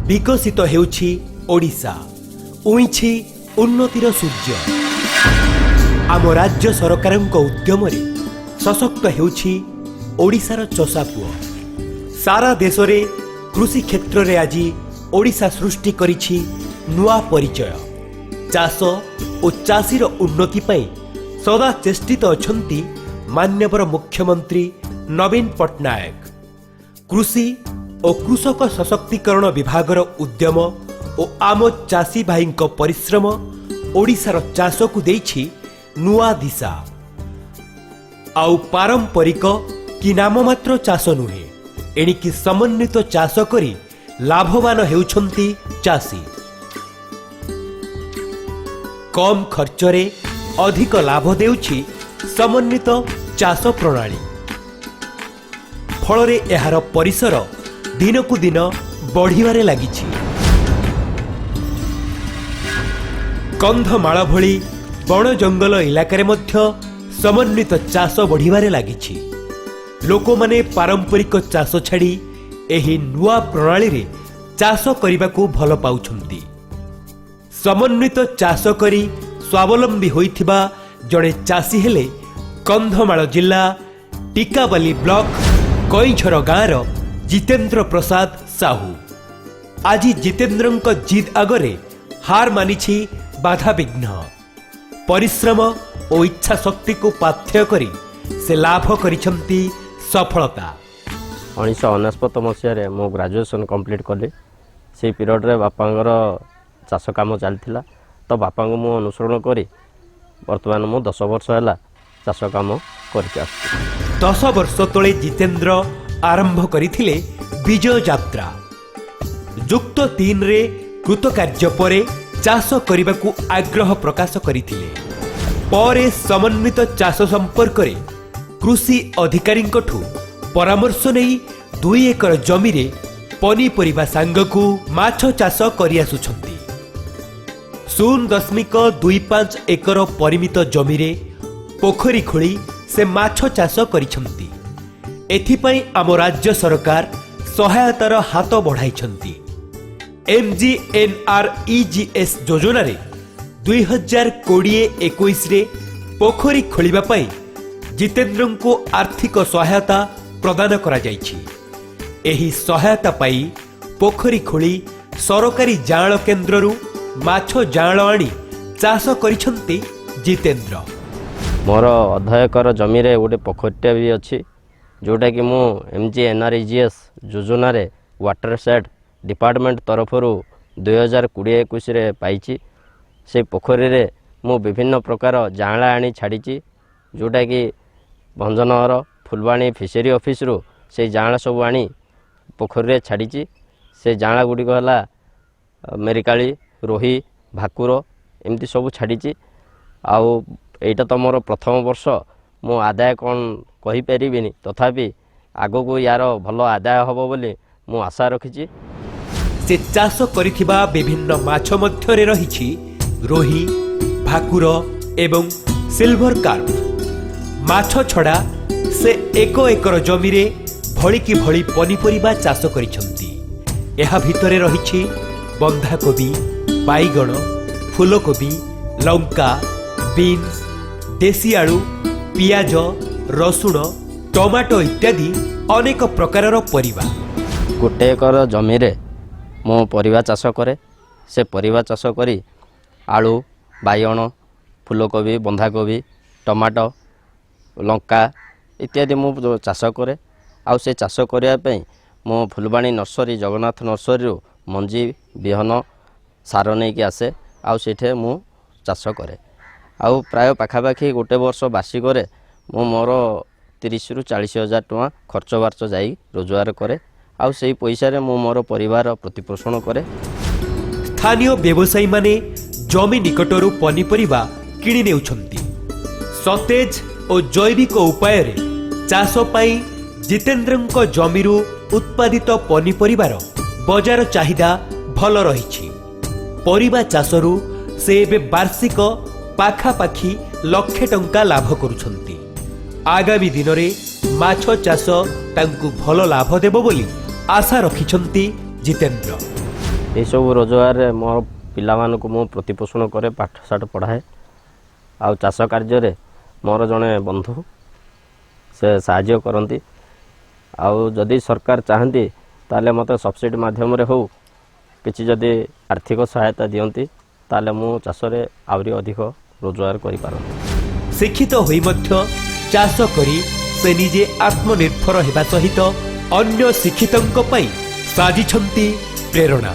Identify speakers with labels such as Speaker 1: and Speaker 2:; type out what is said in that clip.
Speaker 1: विकसित हेउछि ओडिशा, उइछि उन्नतिर सूर्य। आम राज्य सरकारक उद्यम सशक्त हेउछि ओडिशार चषापुओ। सारा देश रे कृषि क्षेत्र रे आज ओडिशा सृष्टि करिछि नुआ परिचय। चाष और चाषीर उन्नति पई सदा चेष्टित अछंती मान्यवर मुख्यमंत्री नवीन पट्टनायक। कृषि और कृषक सशक्तिकरण विभागर उद्यम और आम चाषी भाईंक परिश्रम ओडिशार चाष को देइछि नुआ दिशा। आउ पारंपरिक कि नाममात्र चाष नुहे, एणिकी समन्वित चाष करी लाभवान हेउछंती चाषी। कम खर्चरे अधिक लाभ देउछि समन्वित चाष प्रणाली। फଳରେ एहार परिसर दिनकु दिन बढ़िबारे लागिछि। कंधमाଳ भଳି बण जंगल इलाकारे मध्य समन्वित चाष बढ़िबारे लागिछि। लोकमाने पारंपरिक चाष छाड़ी एही नुआ प्रणाली रे चाष करिबाकू भल पाउछंती। समन्वित चाष करी स्वावलंबी होइथिबा जड़े चाषी हेले कंधमाଳ जिला टिकाबाली ब्लॉक कईझर गाँर जितेंद्र प्रसाद साहू। आज जितेंद्रଙ୍କ जिद आगरे हार मानिछि बाधा विघ्न। परिश्रम और इच्छा शक्ति को पाथ्य करी से लाभ करिछंती सफलता।
Speaker 2: 1969 मसीह मो ग्रेजुएशन कंप्लीट कली। से पीरियड रे बापांगर चाष काम चलता, तो बापा को मु अनुसरण करी वर्तमान मु 10 वर्ष है चाष काम करके आसुछि।
Speaker 1: 10 वर्ष तले जितेंद्र आरंभ करिथिले विजय यात्रा। युक्त 3 रे कृतकार्य परे चाष करिबाकू आग्रह प्रकाश करिथिले। परे समन्वित चाष संपर्क रे कृषि अधिकारींकठू परामर्श नहीं 2 एकर जमी रे पनीपरिबा सांगकू माछ चाष करि आसुछंती। 0.25 एकर परिमित जमी रे पोखरी खोली से माछ चाष करिछंती। एथिपई आम राज्य सरकार सहायतार हाथ बढ़ाइछंती। MGNREGS योजना रे 2020-21 रे पोखरी खोलिबा पई जितेंद्र को आर्थिक सहायता प्रदान करा जाइछि। एही सहायता पाई पोखरी खोली सरकारी जाळ केन्द्ररू माछ जाळ आनी चाष करिछंती जितेंद्र।
Speaker 2: मोर अधा एकर जमी रे गोटे पोखरीटे भी अच्छी, जोटा कि मु MGNREGS योजना रे वाटर सेट डिपार्टमेंट तरफरु 2020-21 रे पाइछि। से पोखरी रे मु विभिन्न प्रकार जाँला आनी छाड़ी, जोटा कि भंजनगर फुलवाणी फिशरी ऑफिस रु से जाँला सब आनी पोखरी रे छाड़ी। से जाँला गुड़िक है मेरिकाली, रोही, भाकुर एमती सब छाड़ी। आउ एटा तो मोर प्रथम वर्ष, मु आदाय कौन कहि परिबिनी, तथापि आगो को यार भल आदाय हबो बोली मु आशा रखिछि।
Speaker 1: से चाष करिथिबा विभिन्न माछ मध्यरे रहिछि रोही, भाकुर एवं सिल्वर कार्प। माछ छड़ा से 1 एकर जमी रे भली की भली पनीपरिबा चाष करिछंती। एहा भितरे रहिछि बंधाकोबी, बाईगण, फूलकोबी, लंका, बीन्स, देसी आलू, पियाज, रसुण, टमाटो इत्यादि अनेक प्रकारर परिबा।
Speaker 2: गोटे एकर जमी रे मो परिबा चाष करे। से परिबा चाष करी आलू, बाईगण, फूलकोबी, बंधाकोबी, टमाटो, लंका इत्यादि मु चाष करे। आउ से चाष करिया पई मो फुलवाणी नर्सरी, जगन्नाथ नर्सरी मंजी बिहन सार नहीं कि आसे। आउ सेठे मु चाष करे। आउ प्राय पाखापाखि गोटे वर्ष बासी करे मु मोर 30 ରୁ 40 हजार टଙ୍କା खर्च बार्च जाई रोजगार करे। आउ सेही पैसा रे मु मोर परिवार प्रतिपोषण करे।
Speaker 1: स्थानीय व्यवसायी माने जमी निकटरू पनीपरिबा किणी नेउछंती। सतेज और जैविक उपाय रे चाष पाई जितेंद्रଙ୍କ जमीरू उत्पादित पनीपरिबार बजार चाहिदा भल रहिछि। परिबा चाषरू से एबे वार्षिक पाखापाखि लक्षे टंका लाभ करुछंती। आगामी दिन रे माछ चाष तांकु भल लाभ देबो बोली आशा रखिछंती जितेंद्र।
Speaker 2: ଏସବୁ ରୋଜଗାରରେ ମୋର ପିଲାମାନଙ୍କୁ ମୁଁ ପ୍ରତିପୋଷଣ କରେ, ପାଠଶାଠ ପଢ଼ାଏ। ଆଉ ଚାଷ କାର୍ଯ୍ୟରେ ମୋର ଜଣେ ବନ୍ଧୁ ସେ ସାହାଯ୍ୟ କରନ୍ତି। ଆଉ ଯଦି ସରକାର ଚାହାନ୍ତି ତାହେଲେ ମୋତେ ସବସିଡ଼ି ମାଧ୍ୟମରେ ହେଉ କିଛି ଯଦି ଆର୍ଥିକ ସହାୟତା ଦିଅନ୍ତି ତାହେଲେ ମୁଁ ଚାଷରେ ଆହୁରି ଅଧିକ ରୋଜଗାର କରିପାରନ୍ତି।
Speaker 1: ଶିକ୍ଷିତ ହୋଇ ମଧ୍ୟ ଚାଷ କରି ସେ ନିଜେ ଆତ୍ମନିର୍ଭର ହେବା ସହିତ ଅନ୍ୟ ଶିକ୍ଷିତଙ୍କ ପାଇଁ ସାଜିଛନ୍ତି ପ୍ରେରଣା।